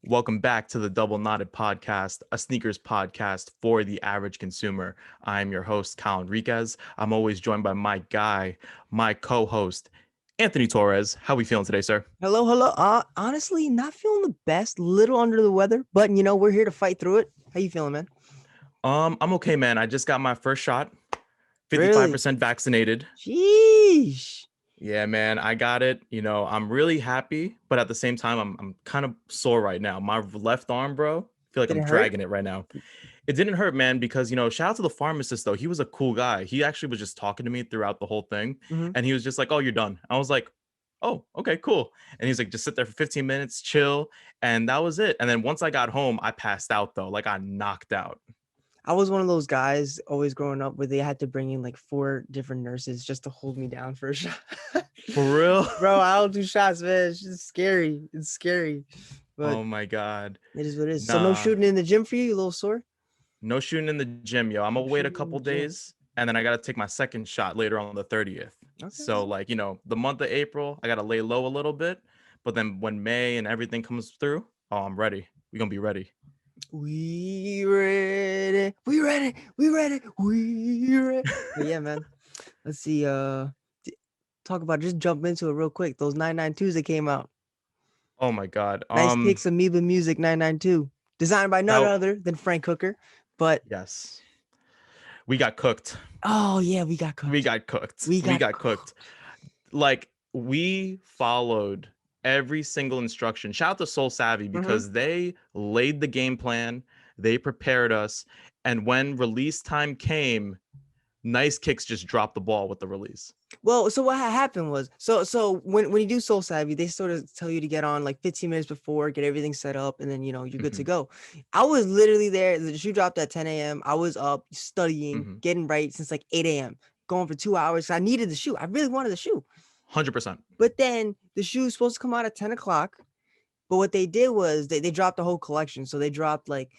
Welcome back to the Double Knotted Podcast, a sneakers podcast for the average consumer. I'm your host, Kyle Enriquez. I'm always joined by my guy, my co-host, Anthony Torres. How we feeling today, sir? Hello, hello. Honestly, not feeling the best. Little under the weather, but we're here to fight through it. How you feeling, man? I'm okay, man. I just got my first shot, Really? 55% vaccinated. Sheesh. Yeah, man, I got it. I'm really happy, but at the same time, I'm kind of sore right now. My left arm, bro, I feel like Did I'm it hurt? dragging it right now. It didn't hurt, man, because shout out to the pharmacist though. He was a cool guy. He actually was just talking to me throughout the whole thing, Mm-hmm. and he was just like, "Oh, you're done." I was like, "Oh, okay, cool." And he's like, "Just sit there for 15 minutes, chill," and that was it. And then once I got home, I passed out though, like I knocked out. I was one of those guys always growing up where they had to bring in like 4 different nurses just to hold me down for a shot. For real? Bro, I don't do shots, man. It's just scary. It's scary, but Oh my god. it is what it is. So no Nah, shooting in the gym for you? You a little sore? no shooting in the gym, yo. I'm No gonna wait a shooting in couple the gym. days, and then I gotta take my second shot later on the 30th. Okay. So like, the month of April, I gotta lay low a little bit, but then when May and everything comes through, oh, I'm ready. We're gonna be ready. We ready. We ready. We ready. We ready. But yeah, man. Let's see. Talk about just jump into it real quick. Those 992s that came out. Oh my god. Nice kicks, Amoeba Music 992, designed by none That other than Frank Hooker. But yes. We got cooked. oh yeah, we got We cooked. got cooked. We We got got cooked. cooked. Like we followed every single instruction. Shout out to Soul Savvy Mm-hmm. because they laid the game plan, they prepared us, and when release time came, Nice Kicks just dropped the ball with the release. Well, so what happened was, so when you do Soul Savvy, they sort of tell you to get on like 15 minutes before, get everything set up, and then you're good to Mhm, go. I was literally there. The shoe dropped at 10 a.m. I was up studying, mhm. getting right since like 8 a.m. Going for 2 hours. I needed the shoe. I really wanted the shoe. 100%. But then the shoe was supposed to come out at 10 o'clock. But what they did was they dropped the whole collection. So they dropped like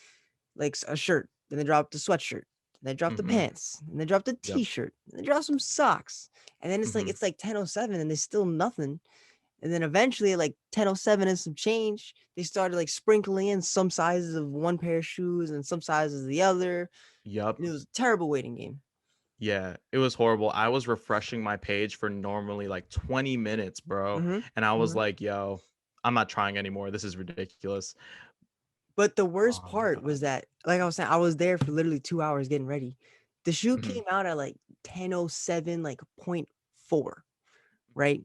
a shirt, then they dropped the sweatshirt, then they dropped the Mhm. pants, and they dropped the Yep. t-shirt, and they dropped some socks. And then it's like Mhm. it's like 10:07 and there's still nothing. And then eventually, like 10:07 and some change, they started like sprinkling in some sizes of one pair of shoes and some sizes of the other. Yep. And it was a terrible waiting game. Yeah, it was horrible. I was refreshing my page for normally like 20 minutes, bro. Mm-hmm. And I was Mm-hmm. like, yo, I'm not trying anymore. This is ridiculous. But the worst Oh my part God. was that, like I was saying, I was there for literally 2 hours getting ready. The shoe Mhm. came out at like 10:07, like 0.4, right?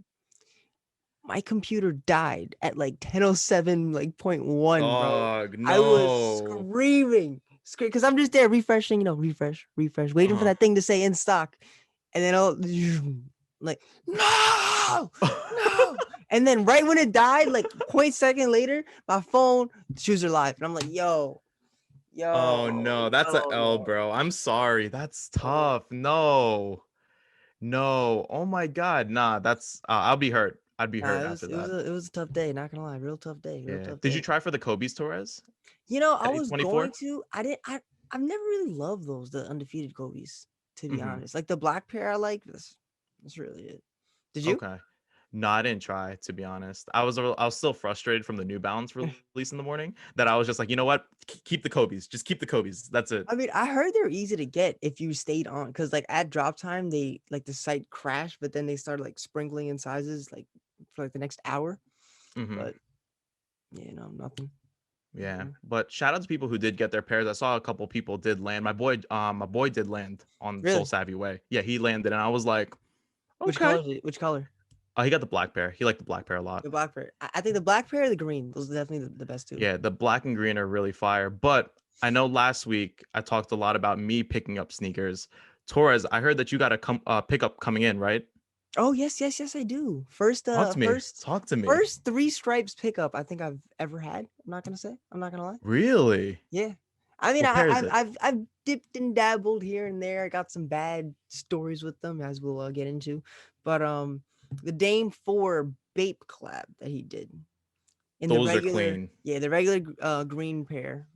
My computer died at like 10:07, like 0.1, bro. Dog, I was no. screaming because I'm just there refreshing, refresh, waiting for Uh. that thing to say in stock. And then I'll like, no, no. And then right when it died, like 0.2 later, my phone, shoes are live. And I'm like, Oh no, that's a L, yo. bro. I'm sorry. That's Oh, tough. No. No. Oh my God. Nah, that's I'll be hurt. I'd be nah, hurt it was after it was that. a it was a tough day, not gonna lie. Real tough day, real Yeah. tough Did you day. try for the Kobe's Torres I at was going 824? to. I didn't. I've never really loved the undefeated Kobe's, to be Mm-hmm. honest. Like the black pair, I like. That's really it. Did you? Okay. No, I didn't try, to be honest. I was still frustrated from the New Balance release in the morning that I was just like, you know what? Keep the Kobe's. Just keep the Kobe's. That's it. I mean, I heard they're easy to get if you stayed on, because like at drop time, they like the site crashed, but then they started like sprinkling in sizes like for like the next hour. Hmm. But yeah, no, nothing. Yeah. Mhm. But shout out to people who did get their pairs. I saw a couple people did land. My boy did land on Soul Really? Savvy Way. Yeah, he landed, and I was like, Which okay. color? Which color? Oh, he got the black pair. He liked the black pair a lot. The black pair. I think the black pair or the green. Those are definitely the best two. Yeah, the black and green are really fire. But I know last week I talked a lot about me picking up sneakers. Torres, I heard that you got a pickup coming in, right? Oh yes, I do. First, Talk to me. first, Talk to me. first three stripes pickup I think I've ever had. I'm not gonna say. I'm not gonna lie. Really? Yeah, I mean, What pair is I've it? I've I've dipped and dabbled here and there. I got some bad stories with them, as we'll get into. But the Dame 4 Bape collab that he did in the Those are regular, clean. yeah, the regular green pair.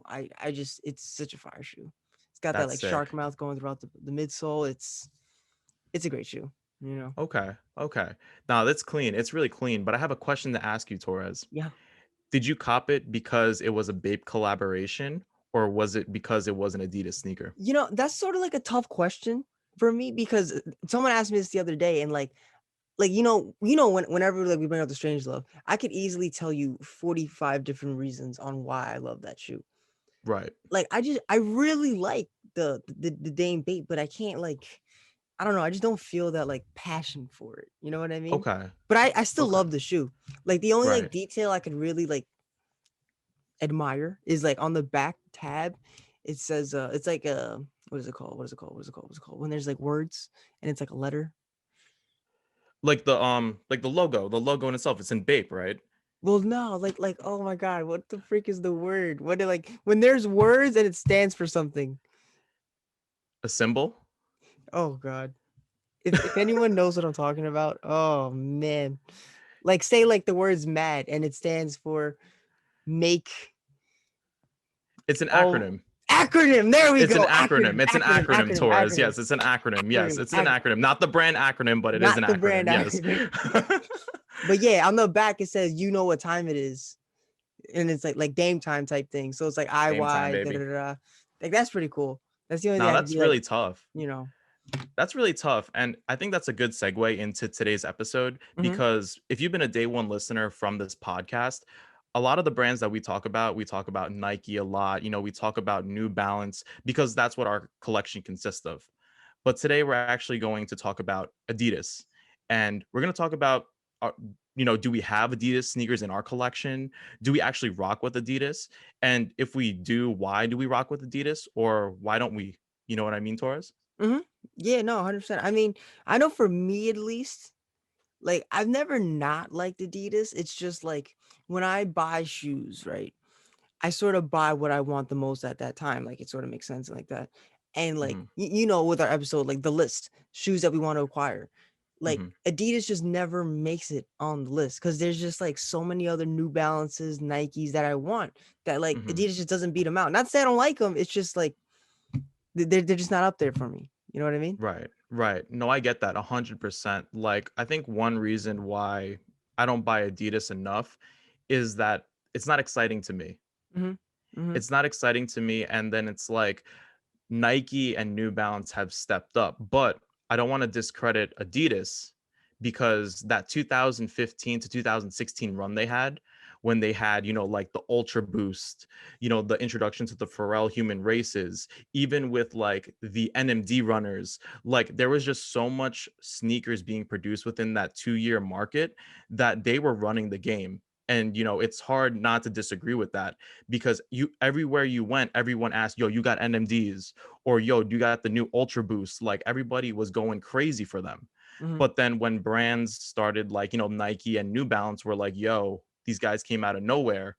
I just it's such a fire shoe. It's got that That's like sick. shark mouth going throughout the midsole. It's a great shoe. You know. Okay. Okay. Now that's clean. It's really clean. But I have a question to ask you, Torres. Yeah. Did you cop it because it was a Bape collaboration, or was it because it was an Adidas sneaker? That's sort of like a tough question for me because someone asked me this the other day, and like whenever like we bring up the Strange Love, I could easily tell you 45 different reasons on why I love that shoe. Right. Like I really like the Dame Bape, but I can't I don't know, I just don't feel that like passion for it. You know what I mean? Okay. But I still Okay. love the shoe. Like the only like Right. detail I could really like admire is like on the back tab, it says it's like what is it called? What is it called? What is it called? What's it called? When there's like words and it's like a letter. Like the logo in itself, it's in Bape, right? Well, no, like oh my god, what the freak is the word? What like when there's words and it stands for something. A symbol? Oh god. If anyone knows what I'm talking about, oh man. Like say like the words mad and it stands for make It's an oh acronym. acronym. There we It's an go. Acronym, acronym. It's an acronym, acronym, acronym, Torres. acronym, Yes, it's an acronym. Yes, acronym, it's an acronym. acronym. Not the brand acronym, but it is Not an the brand acronym. Yes. acronym. But yeah, on the back it says you know what time it is. And it's like game time type thing. So it's like Game time, IY da, da, baby. da, da. Like that's pretty cool. That's the only thing Now I could that's be like, really tough. you know. That's really tough. And I think that's a good segue into today's episode Mhm. because if you've been a day one listener from this podcast, a lot of the brands that we talk about Nike a lot. We talk about New Balance because that's what our collection consists of. But today we're actually going to talk about Adidas. And we're going to talk about, do we have Adidas sneakers in our collection? Do we actually rock with Adidas? And if we do, why do we rock with Adidas? Or why don't we? You know what I mean, Torres? Mhm. Yeah, no, 100%. I mean, I know for me at least, like I've never not liked Adidas. It's just like when I buy shoes, right? I sort of buy what I want the most at that time. Like it sort of makes sense like that. And like Mhm, with our episode, like the list, shoes that we want to acquire. Like mhm, Adidas just never makes it on the list because there's just like so many other New Balances, Nikes that I want that like mhm. Adidas just doesn't beat them out. Not to say I don't like them. It's just like they're just not up there for me. You know what I mean? Right, right. No, I get that 100%. Like, I think one reason why I don't buy Adidas enough is that it's not exciting to me. Hmm. Hmm. It's not exciting to me. And then it's like Nike and New Balance have stepped up, but I don't want to discredit Adidas because that 2015 to 2016 run they had when they had, like the Ultra Boost, the introduction to the Pharrell human races, even with like the NMD runners, like there was just so much sneakers being produced within that 2-year market that they were running the game. And it's hard not to disagree with that because you everywhere you went, everyone asked, yo, you got NMDs, or yo, you got the new Ultra Boost. Like everybody was going crazy for them. Hmm. But then when brands started, like, Nike and New Balance were like, yo, these guys came out of nowhere,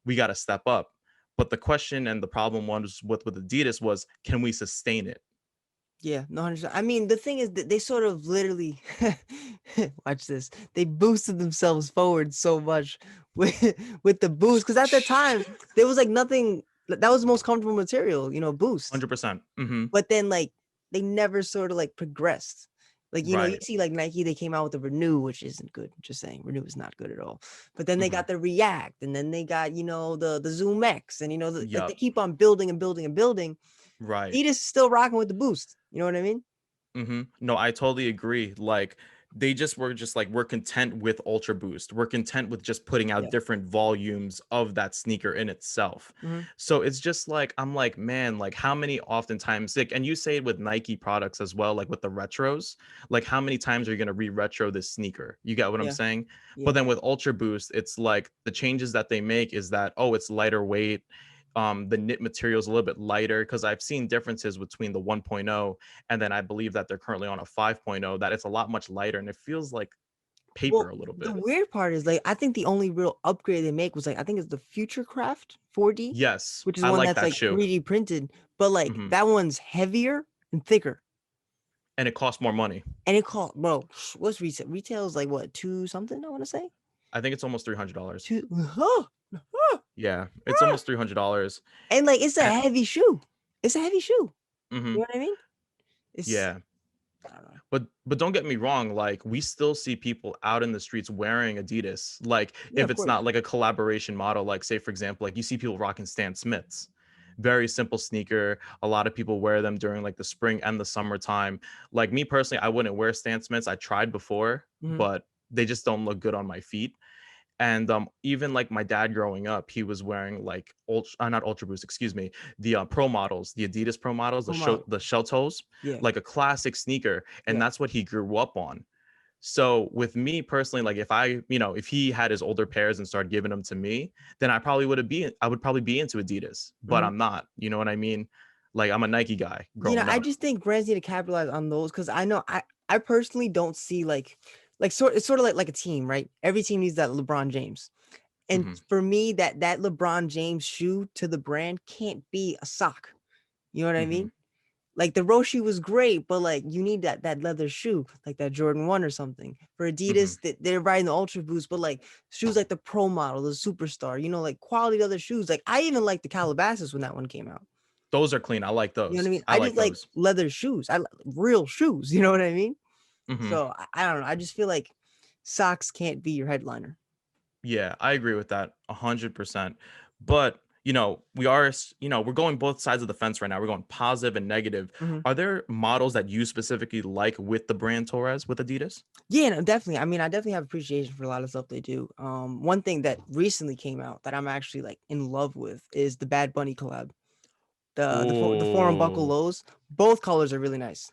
we got to step up. But the question and the problem was with Adidas was, can we sustain it? Yeah, no, 100%. I mean, the thing is that they sort of literally watch this. They boosted themselves forward so much with the boost because at the time there was like nothing that was the most comfortable material, boost. 100%. Mm-hmm. But then like they never sort of like progressed. Like you Right. see like Nike, they came out with the Renew, which isn't good. Just saying, Renew is not good at all. But then they Mm-hmm. got the React, and then they got the Zoom X, and like they Yep. keep on building and building and building. Right. Adidas is still rocking with the boost. You know what I mean? No, I totally agree. Like they just were just like we're content with Ultra Boost. We're content with just putting out Yeah. different volumes of that sneaker in itself. Mhm. So it's just like I'm like, man, like how many oftentimes like, and you say it with Nike products as well, like with the retros, like how many times are you gonna re-retro this sneaker? You get what I'm Yeah. saying? But Yeah. then with Ultra Boost, it's like the changes that they make is that, oh, it's lighter weight. The knit material is a little bit lighter because I've seen differences between the 1.0 and then I believe that they're currently on a 5.0 that it's a lot much lighter and it feels like paper Well, a little the bit. weird part is like I think the only real upgrade they make was like I think it's the Future Craft 4D, Yes, which is I one like that's that like shoe. 3D printed, but like Mhm. that one's heavier and thicker. And it costs more money. And it cost bro, what's retail? Retail is like what, two something, I want to say? I think it's almost $300. Two huh, Yeah, it's almost $300. and like it's a And heavy shoe. It's a heavy shoe. You know mhm, what I mean? It's yeah. I don't know. But don't get me wrong, like we still see people out in the streets wearing Adidas. Like Yeah, if of it's course. not like a collaboration model, like say for example, like you see people rocking Stan Smiths. Very simple sneaker. A lot of people wear them during like the spring and the summertime. Like me personally, I wouldn't wear Stan Smiths. I tried before, Hmm. but they just don't look good on my feet. And even like my dad growing up, he was wearing like not Ultra Boost, excuse me, the pro models, the Adidas pro models, Pro model. the shell toes, Yeah, like a classic sneaker, and yeah. that's what he grew up on. So with me personally, like if I, if he had his older pairs and started giving them to me, then I would probably be into Adidas, but Hmm. I'm not. You know what I mean? Like I'm a Nike guy growing I up. just think brands need to capitalize on those because I know I personally don't see it's sort of like a team, right? Every team needs that LeBron James. And Hmm. for me, that LeBron James shoe to the brand can't be a sock. You know what I Hmm. mean? Like the Roshi was great, but like you need that leather shoe, like that Jordan 1 or something. For Hmm. Adidas, they're riding the Ultra Boost, but like shoes like the Pro Model, the Superstar, like quality other shoes. Like I even like the Calabasas when that one came out. Those are clean. I like You know what those. I mean? I I like just like those. leather shoes. Real shoes. You know what I mean? Hmm. So I don't know. I just feel like socks can't be your headliner. Yeah, I agree with that 100%. But, we're going both sides of the fence right now. We're going positive and negative. Mhm. Are there models that you specifically like with the brand Torres with Adidas? Yeah, no, definitely. I mean, I definitely have appreciation for a lot of stuff they do. One thing that recently came out that I'm actually like in love with is the Bad Bunny collab. The forum buckle Oh. lows. Both colors are really nice.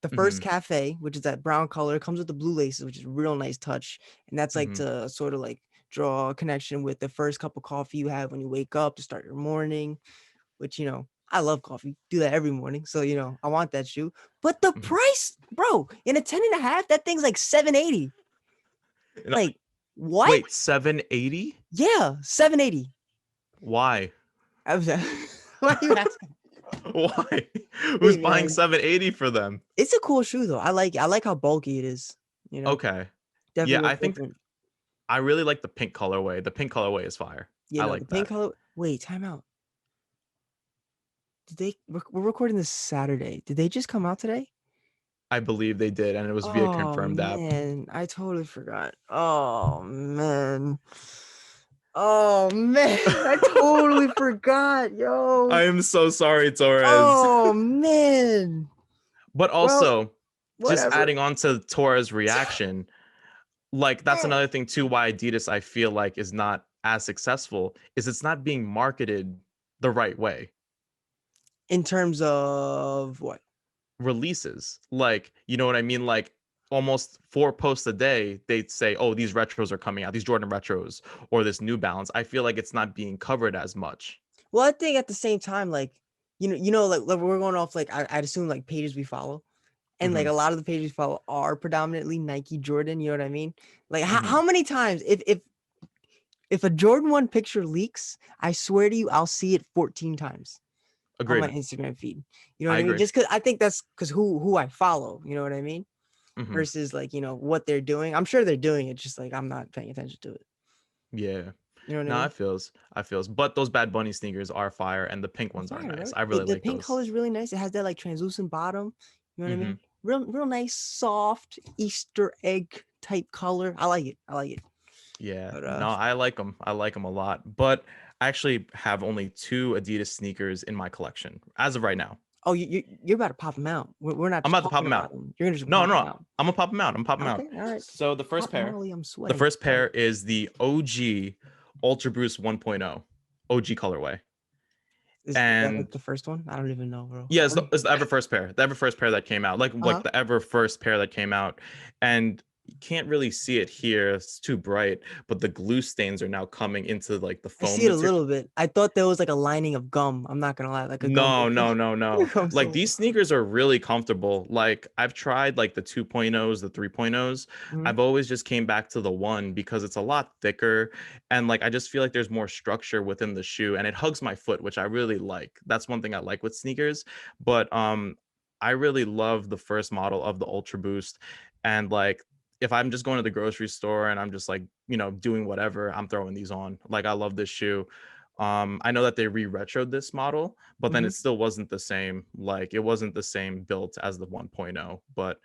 The first Hmm. cafe, which is that brown color, comes with the blue laces, which is a real nice touch. And that's like Hmm. to sort of like draw a connection with the first cup of coffee you have when you wake up to start your morning, which, I love coffee, do that every morning. So, I want that shoe. But the Hmm. price, bro, in a 10 and a half, that thing's like 780. Like, what? Wait, 780? Yeah, 780. Why? I was why are you asking? Why? Hey Who's buying man, 780 for them? it's a cool shoe though. I like it. I like how bulky it is. You know, Okay. Yeah, definitely I looks think different. I really like the pink colorway. The pink colorway is fire. I The like pink that. color. Wait, time out. We're recording this Saturday. Did they just come out today? I believe they did, and it was via Oh confirmed app. man, I totally forgot. Oh man. Oh man, I totally forgot, I yo. am so sorry, Torres. Oh man. But Well, also, just whatever. adding on to Torres' reaction, like that's Mm. another thing too why Adidas I feel like is not as successful is it's not being marketed the right way. In terms of what? Releases, like, you know what I mean? Like almost 4 posts a day, they'd say, "Oh, these retros are coming out, these Jordan retros, or this New Balance." I feel like it's not being covered as much. Well, I think at the same time, like, like we're going off like I'd assume like pages we follow. And like Hmm. a lot of the pages we follow are predominantly Nike Jordan, you know what I mean? Like Hmm. how many times if a Jordan 1 picture leaks, I swear to you, I'll see it 14 times on my Agreed. Instagram feed. You know what I I mean? agree. Just because I think that's because who I follow, you know what I mean? Hmm. Versus like, what they're doing. I'm sure they're doing it, just like I'm not paying attention to it. Yeah. You know what I No, mean? I feels. But those Bad Bunny sneakers are fire, and the pink They're ones are fire, nice. right? I The, really the like pink those. color is really nice. It has that like translucent bottom. You know what I Hmm. mean? Real nice, soft Easter egg type color. I like it. I like it. Yeah, But no, I like them. I like them a lot. But I actually have only two Adidas sneakers in my collection as of right now. oh, you're about to pop them out. We're not I'm just about to pop talking them about out. them. You're gonna just No, pop them no, out. I'm gonna pop them out. I'm popping out. Okay, all right. So Pop Molly, I'm the sweating. first pair is the OG Ultra Boost 1.0 OG colorway, Is that like and the first one? I don't even know, bro. yeah, it's the ever first pair, the ever first pair that came out, like Uh-huh. the ever first pair that came out, and you can't really see it here; it's too bright. But the glue stains are now coming into like the I foam see it a material. little bit. I thought there was like a lining of gum. I'm not gonna lie, like a gum. No, no, no, no. Gum Like sole. these sneakers are really comfortable. Like I've tried like the 2.0s, the 3.0s. Mhm. I've always just came back to the one because it's a lot thicker and like I just feel like there's more structure within the shoe and it hugs my foot, which I really like. That's one thing I like with sneakers. But I really love the first model of the Ultra Boost and like if I'm just going to the grocery store and I'm just like, doing whatever, I'm throwing these on. Like I love this shoe. I know that they re-retroed this model, but then Mhm. it still wasn't the same. Like it wasn't the same built as the 1.0, but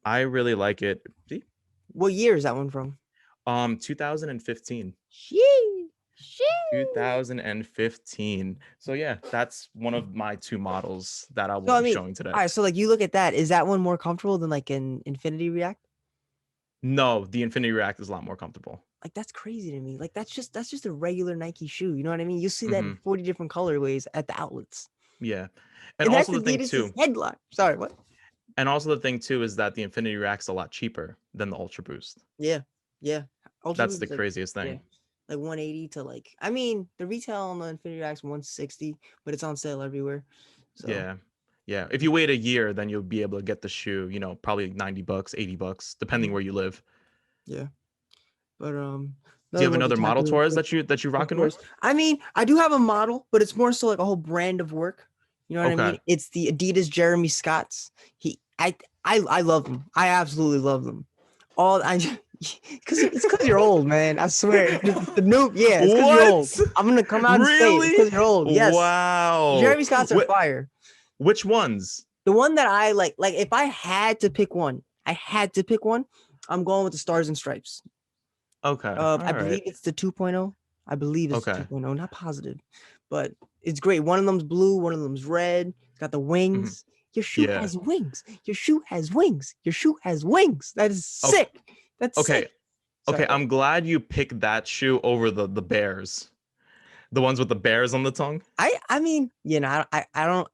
I really like it. See? What year is that one from? 2015. Shee. Shee. 2015. So yeah, that's one of my two models that I will So I be mean, showing today. all right. So like, you look at that. Is that one more comfortable than like an Infinity React? No, the Infinity React is a lot more comfortable. Like that's crazy to me. Like that's just a regular Nike shoe. You know what I mean? You see that in Hmm. 40 different colorways at the outlets. Yeah. And And that's also the thing Adidas's too, headline. Sorry, what? is that the Infinity React's a lot cheaper than the Ultra Boost. Yeah, yeah. Ultra That's Boost the is like, craziest yeah, thing. like 180 to like. I mean, the retail on the Infinity React's 160, but it's on sale everywhere. So Yeah. Yeah. If you wait a year, then you'll be able to get the shoe, probably $90, $80, depending mhm, where you live. yeah. But Do you another have one to another tap model in Torres with, that you of rocking course. with? I mean, I do have a model, but it's more so like a whole brand of work. You know what I mean? Okay. It's the Adidas Jeremy Scotts. I love them. I absolutely love them. All I because you're old, man. I swear. The noob, yeah, it's because you're old. What? I'm gonna come out and say it. It's Really? because you're old. Yes, Wow. Jeremy Scotts are What fire. which ones? The one that I like if I had to pick one, I had to pick one. I'm going with the Stars and Stripes. Okay. I All right. believe it's the 2.0. I believe it's the Okay. 2.0, not positive, but it's great. One of them's blue, one of them's red. It's got the Mhm. wings. Your shoe Yeah. has wings. Your shoe has wings. Your shoe has wings. That is Okay. sick. That's Okay. sick. Sorry, Okay. what? I'm glad you picked that shoe over the bears. The ones with the bears on the tongue. I mean, I don't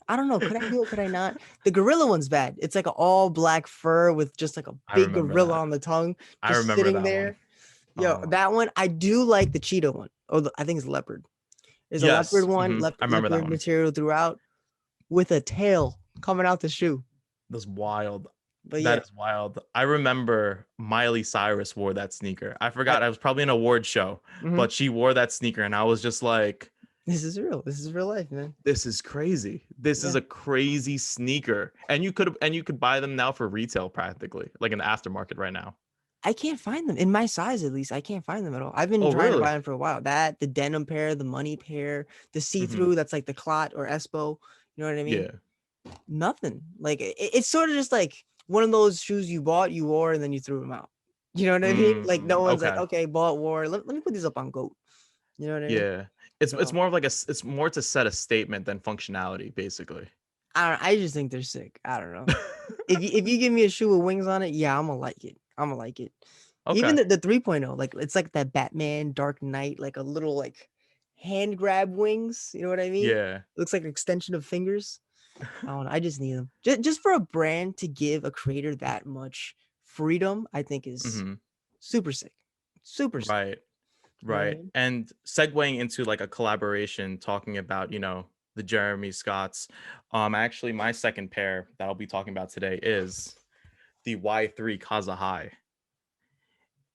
I don't know. Could I do it? Could I not? The gorilla one's bad. It's like an all black fur with just like a I big remember gorilla that. on the tongue, I just remember sitting that one. there. Yo, Oh. that one I do like the cheetah one. Oh, I think it's leopard. There's a leopard Yes. one, I remember that leopard one. material throughout with a tail coming out the shoe. That's wild. But That yeah, is wild. I remember Miley Cyrus wore that sneaker. I I, forgot. I was probably an award show, mhm. but she wore that sneaker, and I was just like, This is real. This is real life, man. "This is crazy. This is Yeah. a crazy sneaker." And you could buy them now for retail, practically, like in the aftermarket right now. I can't find them in my size, at least. I can't find them at all. I've been Oh, trying to really? buy them for a while. That, the denim pair, the money pair, the Hmm. see-through that's like the clot or Espo. You know what I mean? Yeah. Nothing. Like it's sort of just like one of those shoes you bought, you wore, and then you threw them out. You know what I mean? Like no one's like, Okay. okay, bought, wore. Let me put these up on Goat. You know what I mean? Yeah. It's So more of like it's more to set a statement than functionality, basically. I just think they're sick. I don't know. If you give me a shoe with wings on it, yeah, I'm gonna like it. I'm gonna like it. Even Okay. the 3.0, like it's like that Batman Dark Knight, like a little like hand grab wings. You know what I mean? Yeah. Looks like an extension of fingers. I don't know. I just need them. Just for a brand to give a creator that much freedom, I think is Hmm. super sick. Super sick. Right. You know what I Right. mean? And segueing into like a collaboration talking about, the Jeremy Scotts. Actually my second pair that I'll be talking about today is the Y3 Kaza High.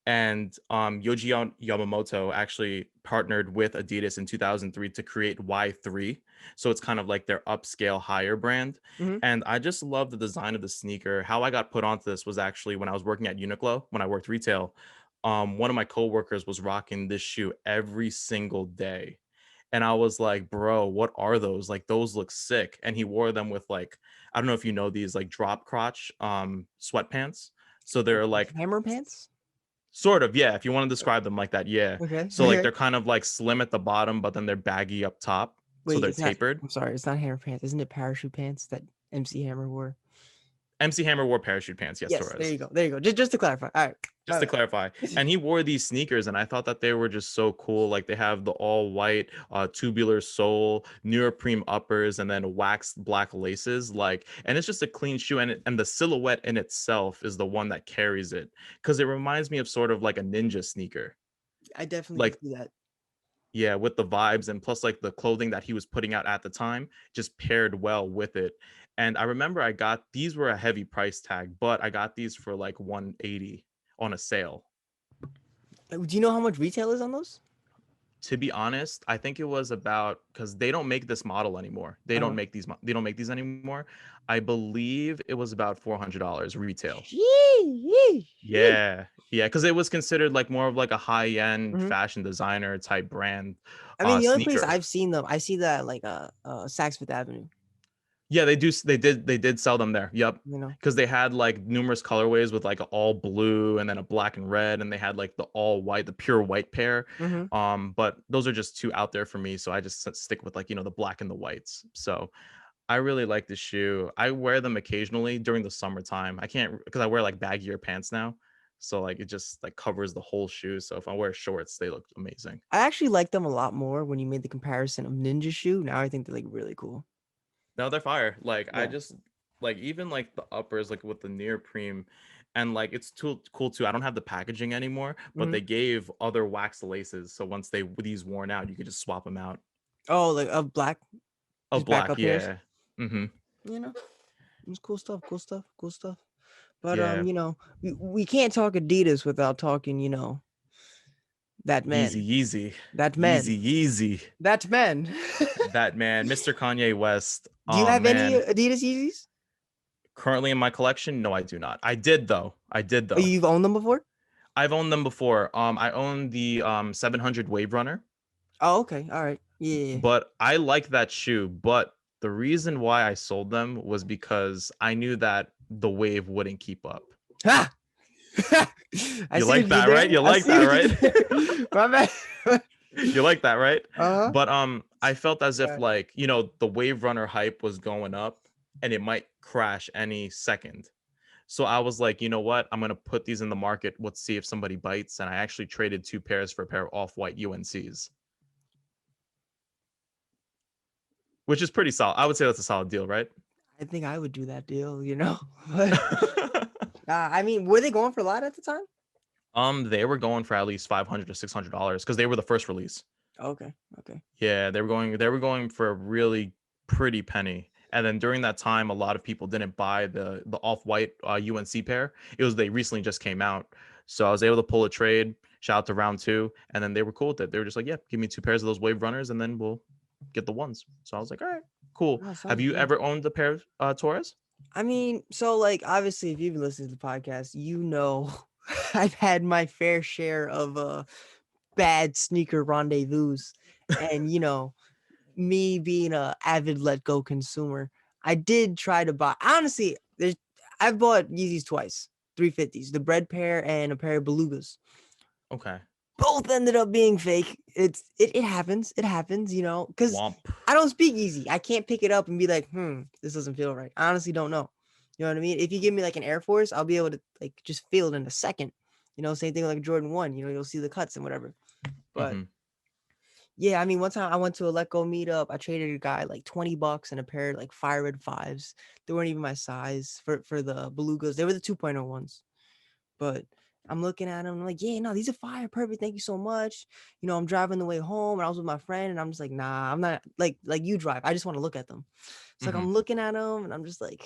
And Yamamoto actually partnered with Adidas in 2003 to create Y3. So it's kind of like their upscale higher brand. Mhm. And I just love the design of the sneaker. How I got put onto this was actually when I was working at Uniqlo, when I worked retail. One of my coworkers was rocking this shoe every single day. And I was like, bro, what are those? Like, those look sick. And he wore them with like, I don't know if you know these like drop crotch sweatpants. So they're Like like hammer pants. sort of, yeah, if you want to describe them like that, yeah. Okay. So like Okay. they're kind of like slim at the bottom, but then they're baggy up top. So Wait, they're it's not. tapered. I'm sorry, it's not hammer pants. Isn't it parachute pants that MC Hammer wore? MC Hammer wore parachute pants, yes, Yes. There Torres. you go. There you go. Just to clarify. All right. Just My to bad. clarify. And he wore these sneakers, and I thought that they were just so cool. Like they have the all white tubular sole, neoprene uppers, and then waxed black laces. Like, and it's just a clean shoe, and the silhouette in itself is the one that carries it because it reminds me of sort of like a ninja sneaker. I definitely can Like see that. yeah, with the vibes and plus like the clothing that he was putting out at the time just paired well with it. And I remember I got these were a heavy price tag, but I got these for like 180 on a sale. Do you know how much retail is on those? To be honest, I think it was about because they don't make this model anymore. They don't Uh-huh. make these. They don't make these anymore. I believe it was about $400 retail. Sheesh. Yeah, yeah, because it was considered like more of like a high-end Mhm. fashion designer type brand I mean, the only place sneaker. I've seen them, I see that like Saks Fifth Avenue. Yeah, they do. They did sell them there. Yep, You know. because they had like numerous colorways with like a all blue and then a black and red, and they had like the all white, the pure white pair. Hmm. But those are just too out there for me, so I just stick with like the black and the whites. So I really like the shoe. I wear them occasionally during the summertime. I can't because I wear like baggier pants now, so like it just like covers the whole shoe. So if I wear shorts, they look amazing. I actually like them a lot more when you made the comparison of Ninja Shoe. Now I think they're like really cool. No, they're fire. Like I Yeah. just like even like the uppers like with the neoprene and like it's too cool too. I don't have the packaging anymore, but Hmm. they gave other wax laces. So once these worn out, you could just swap them out. Oh, like a black, Oh, just black, backup pairs. yeah. Mm-hmm. You know, it's cool stuff. Cool stuff. Cool stuff. But Yeah. we can't talk Adidas without talking, that Yeezy man, Yeezy. that Yeezy man, Yeezy. that man. That man, Mr. Kanye West. Do you Oh have any man. Adidas Yeezys? Currently in my collection? No, I do not. I did though. I did Oh, though. you've owned them before? I've owned them before. I own the 700 Wave Runner. Oh, okay. All right. Yeah. But I like that shoe. But the reason why I sold them was because I knew that the wave wouldn't keep up. Ha! I You see what like you did that, right? there. You I like see that, what you right? did there. My bad. You like that, right? Uh-huh. But I felt as if Yeah. like, the Wave Runner hype was going up and it might crash any second. So I was like, you know what? I'm gonna put these in the market. Let's see if somebody bites. And I actually traded two pairs for a pair of off-white UNCs, which is pretty solid. I would say that's a solid deal, right? I think I would do that deal. But I mean, were they going for a lot at the time? They were going for at least $500 to $600 because they were the first release. Okay. Okay. Yeah, they were going for a really pretty penny. And then during that time, a lot of people didn't buy the off-white UNC pair. It was they recently just came out. So I was able to pull a trade, shout out to round two, and then they were cool with it. They were just like, yeah, give me two pairs of those Wave Runners and then we'll get the ones. So I was like, all right, cool. Oh, Have sounds you good. ever owned a pair of Torres? I mean, so like obviously if you've been listening to the podcast, I've had my fair share of bad sneaker rendezvous. And me being a avid let go consumer, I did try to buy. Honestly, I've bought Yeezys twice, 350s, the bread pair and a pair of belugas. Okay. Both ended up being fake. It happens. It happens, because Womp. I don't speak easy. I can't pick it up and be like, this doesn't feel right. I honestly don't know. You know what I mean? If you give me like an Air Force, I'll be able to like just feel it in a second. Same thing like Jordan 1, you'll see the cuts and whatever. But Hmm. yeah, I mean, one time I went to a Let Go meetup. I traded a guy like $20 and a pair of like fire red fives. They weren't even my size for the belugas. They were the 2.0 ones. But I'm looking at them. I'm like, yeah, no, these are fire. Perfect. Thank you so much. I'm driving the way home and I was with my friend and I'm just like, nah, I'm not like you drive. I just want to look at them. It's like Hmm. I'm looking at them and I'm just like,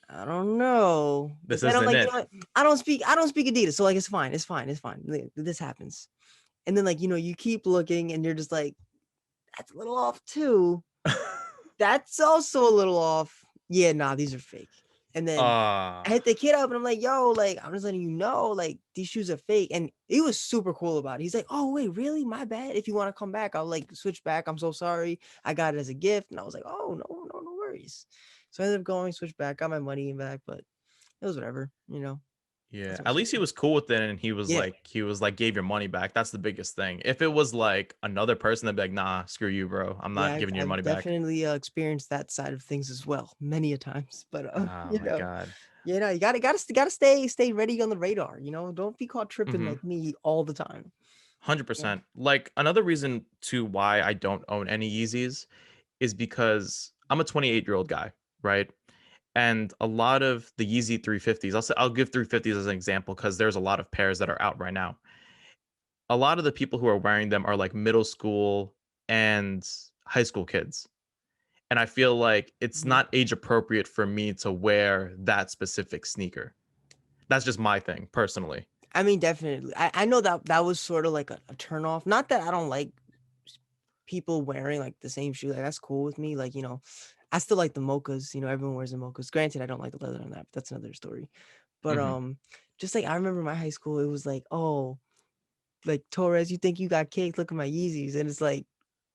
I don't know. But This then I'm isn't like, it. I don't speak Adidas. So like it's fine. It's fine. It's fine. This happens. And then like, you keep looking and you're just like, that's a little off too. That's also a little off. Yeah, nah, these are fake. And then I Ah. hit the kid up and I'm like, yo, like, I'm just letting you know, like, these shoes are fake. And he was super cool about it. He's like, oh, wait, really? My bad. If you want to come back, I'll like switch back. I'm so sorry. I got it as a gift. And I was like, oh, no, no, no worries. So I ended up going, switch back, got my money back, but it was whatever. Yeah, That's what at I'm least he saying. was cool with it, and Yeah. he was like, gave your money back. That's the biggest thing. If it was like another person, they'd be like, nah, screw you, bro. I'm Yeah, not I've, giving you your I've money back. definitely experienced that side of things as well, many a times. But Oh my God. you gotta stay ready on the radar. Don't be caught tripping Mm-hmm. like me all the time. Yeah. 100%. Like another reason to why I don't own any Yeezys is because I'm a 28-year-old guy, right? And a lot of the Yeezy 350s, I'll give 350s as an example because there's a lot of pairs that are out right now. A lot of the people who are wearing them are like middle school and high school kids. And I feel like it's Mhm. not age appropriate for me to wear that specific sneaker. That's just my thing personally. I mean, definitely. I know that was sort of like a turn off. Not that I don't like people wearing like the same shoe. Like that's cool with me. Like, I still like the mochas. Everyone wears the mochas. Granted, I don't like the leather on that, but that's another story. But Mhm. just like I remember my high school, it was like, oh, like Torres, you think you got cake? Look at my Yeezys, and it's like,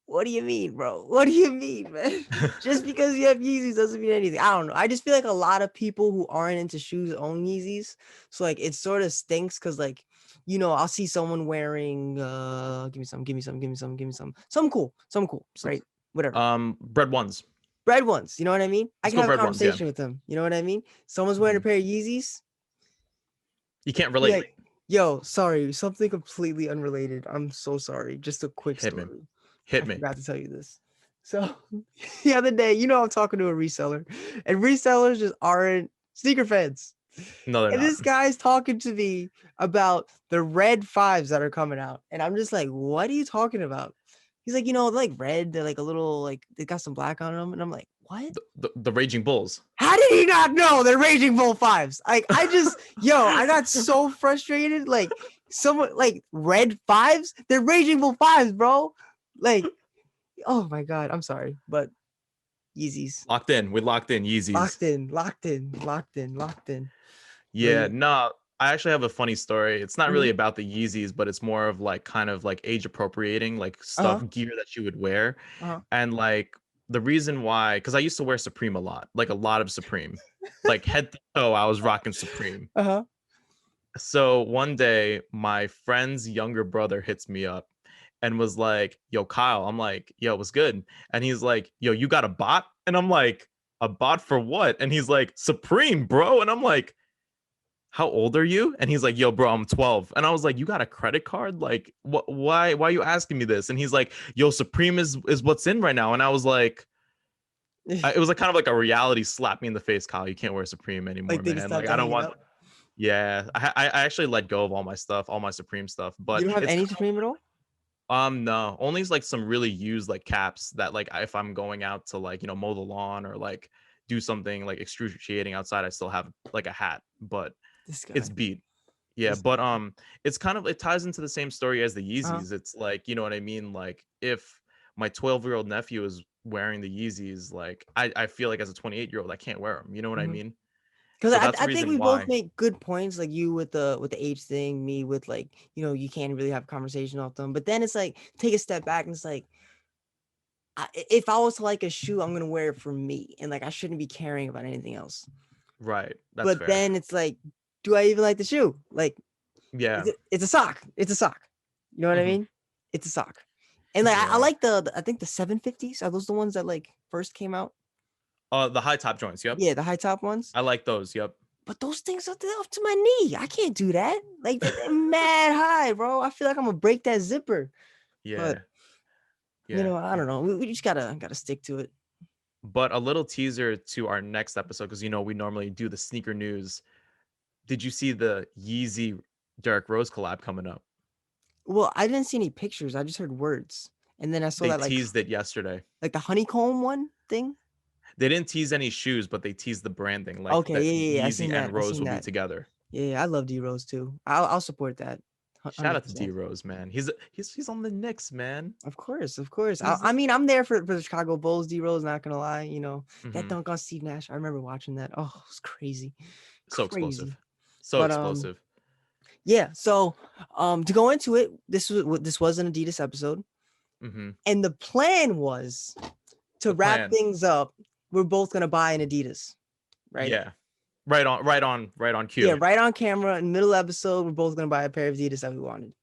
what do you mean, bro? What do you mean, man? Just because you have Yeezys doesn't mean anything. I don't know. I just feel like a lot of people who aren't into shoes own Yeezys. So like it sort of stinks because like, I'll see someone wearing give me some, give me some, give me some, give me some cool, So, right? Whatever. bread ones. Bread ones, you know what I mean? I Let's can go have a bread ones. Yeah. conversation with them. You know what I mean? Someone's wearing a Mhm. pair of Yeezys. You can't Be relate. like, yo, sorry, something completely unrelated. I'm so sorry. Just a quick Hit me. story. Hit I me. forgot to tell you this. So the other day, I'm talking to a reseller, and resellers just aren't sneaker fans. No, they're And not. this guy's talking to me about the red fives that are coming out. And I'm just like, what are you talking about? He's like, they're like red, they're like a little like they got some black on them. And I'm like, what? The Raging Bulls. How did he not know they're Raging Bull fives? Like, I got so frustrated. Like, someone like red fives, they're Raging Bull fives, bro. Like, oh my god, I'm sorry, but Yeezys, Locked in. We locked in Yeezys. locked in, locked in, locked in, locked in. Yeah, Right. no, I actually have a funny story. It's not really Mm-hmm. about the Yeezys, but it's more of like kind of like age appropriating, like Uh-huh. stuff, gear that you would wear. Uh-huh. And like the reason why, because I used to wear Supreme a lot of Supreme. Like head to toe, I was rocking Supreme. Uh-huh. So one day, my friend's younger brother hits me up and was like, "Yo, Kyle." I'm like, "Yo, what's good?" And he's like, "Yo, you got a bot?" And I'm like, "A bot for what?" And he's like, "Supreme, bro." And I'm like, "How old are you?" And he's like, "Yo, bro, I'm 12." And I was like, "You got a credit card? Like, why are you asking me this?" And he's like, "Yo, Supreme is what's in right now." And I was like, it was like kind of like a reality slap me in the face, Kyle. You can't wear Supreme anymore, Like they just man. Like, stopped I don't hanging want. out. Yeah, I actually let go of all my stuff, all my Supreme stuff, You but don't have it's any Supreme at all? no, only like some really used like caps that like if I'm going out to like mow the lawn or like do something like excruciating outside, I still have like a hat, but This it's guy. beat. Yeah, This but it's kind of it ties into the same story as the uh-huh. Yeezys. It's like, you know what I mean? Like if my 12-year-old nephew is wearing the Yeezys, like I feel like as a 28-year-old, I can't wear them. You know what I Mm-hmm. mean? Because So I, that's the I think reason we both why. make good points, like you with the age thing, me with like, you can't really have a conversation off them. But then it's like take a step back and it's like if I was to like a shoe, I'm gonna wear it for me. And like I shouldn't be caring about anything else. Right. That's But fair. then it's like, do I even like the shoe? Like Yeah. it's a sock. It's a sock. You know what I Hmm. mean? It's a sock. And like I Yeah. like the I think the 750s. Are those the ones that like first came out? The high top joints. Yep. Yeah, the high top ones. I like those. Yep. But those things are up to my knee. I can't do that. Like they're mad high, bro. I feel like I'm gonna break that zipper. But Yeah. Yeah. I don't know. We just gotta stick to it. But a little teaser to our next episode, because we normally do the sneaker news. Did you see the Yeezy Derrick Rose collab coming up? Well, I didn't see any pictures. I just heard words, and then I saw They that teased it yesterday. like the honeycomb one thing. They didn't tease any shoes, but they teased the branding, like Okay, that yeah. I Yeezy seen that. and I Rose seen will be that. together. Yeah, I love D Rose too. I'll support that. Shout Hundred out to D percent. Rose, man. He's on the Knicks, man. Of course, of course. I, He's I mean, I'm there for the Chicago Bulls. D Rose, not gonna lie. That Mhm. dunk on Steve Nash. I remember watching that. Oh, it was crazy, So explosive, crazy. so But explosive. yeah. So to go into it, this was an Adidas episode, Hmm. and the plan was to The wrap plan, things up. We're both gonna buy an Adidas, right? yeah, right on Yeah, cue. right on camera in the middle episode. We're both gonna buy a pair of Adidas that we wanted.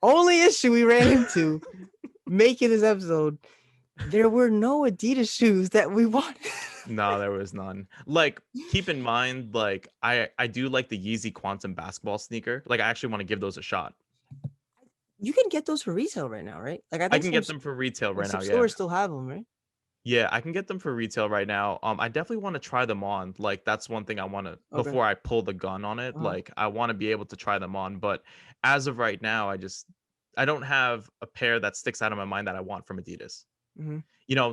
Only issue we ran into making this episode, there were no Adidas shoes that we wanted. No, there was none. Like, keep in mind, like I do like the Yeezy Quantum basketball sneaker. Like, I actually want to give those a shot. You can get those for retail right now, right? Like I I think can get them for retail right some now. Yeah. stores still have them, right? Yeah, I can get them for retail right now. I definitely want to try them on. Like that's one thing I want to Okay. before I pull the gun on it. Uh-huh. Like I want to be able to try them on, but as of right now, I don't have a pair that sticks out of my mind that I want from Adidas. Mm-hmm.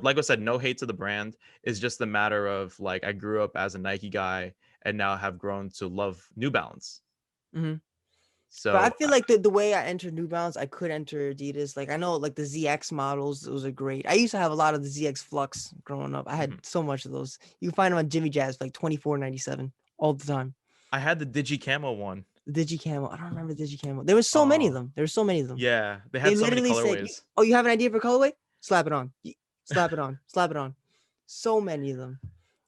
Like I said, no hate to the brand. It's just a matter of like I grew up as a Nike guy and now have grown to love New Balance. Mm-hmm. But I So feel like the way I entered New Balance, I could enter Adidas. Like I know like the ZX models, those are great. I used to have a lot of the ZX Flux growing up. I had mhm. so much of those. You can find them on Jimmy Jazz for like $24.97 all the time. I had the Digi Camo one. The Digi Camo. I don't remember Digi Camo. There was so many of Oh, them. There were so many of them. yeah. They They had so many literally said, colorways. "Oh, you have an idea for colorway? Slap it on. Slap it on. Slap it on." So many of them.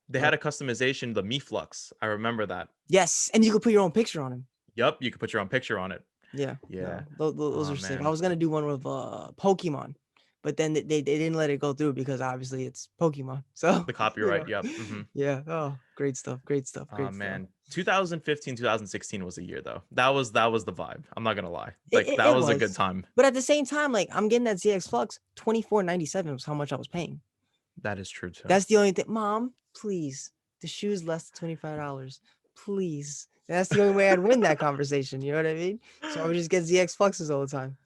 They had a customization, the Me Flux. I remember that. Yes, and you could put your own picture on him. Yup, you could put your own picture on it. Yeah. Yeah. Those Oh, are sick. I man. was gonna do one with Pokemon, but then they didn't let it go through because obviously it's Pokemon. So The copyright. Yep. yeah. Oh, great stuff. Great stuff. Oh Great stuff. man, 2015, 2016 was a year though. That was the vibe. I'm not gonna lie. It, Like it, that it was a good was, time. but at the same time, like I'm getting that ZX Flux, $24.97 was how much I was paying. That is true too. That's the only thing. Mom, please, the shoe's less than $25. Please. That's the only way I'd win that conversation. You know what I mean? So I would just get ZX Fluxes all the time.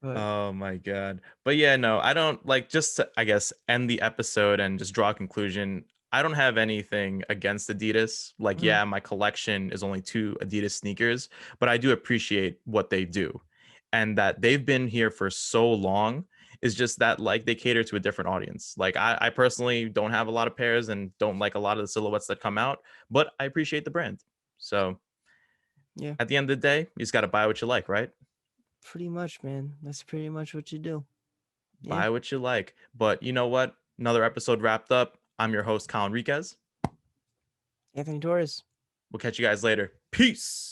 But Oh my god. But yeah, no, I don't like just to, I guess, end the episode and just draw a conclusion. I don't have anything against Adidas. Like, yeah, my collection is only 2 Adidas sneakers, but I do appreciate what they do. And that they've been here for so long is just that like they cater to a different audience. Like I personally don't have a lot of pairs and don't like a lot of the silhouettes that come out, but I appreciate the brand. So yeah, at the end of the day, you just gotta buy what you like, right? pretty much, man. That's pretty much what you do. Yeah. Buy what you like. But you know what? Another episode wrapped up. I'm your host, Kyle Enriquez. Anthony Torres. We'll catch you guys later. Peace.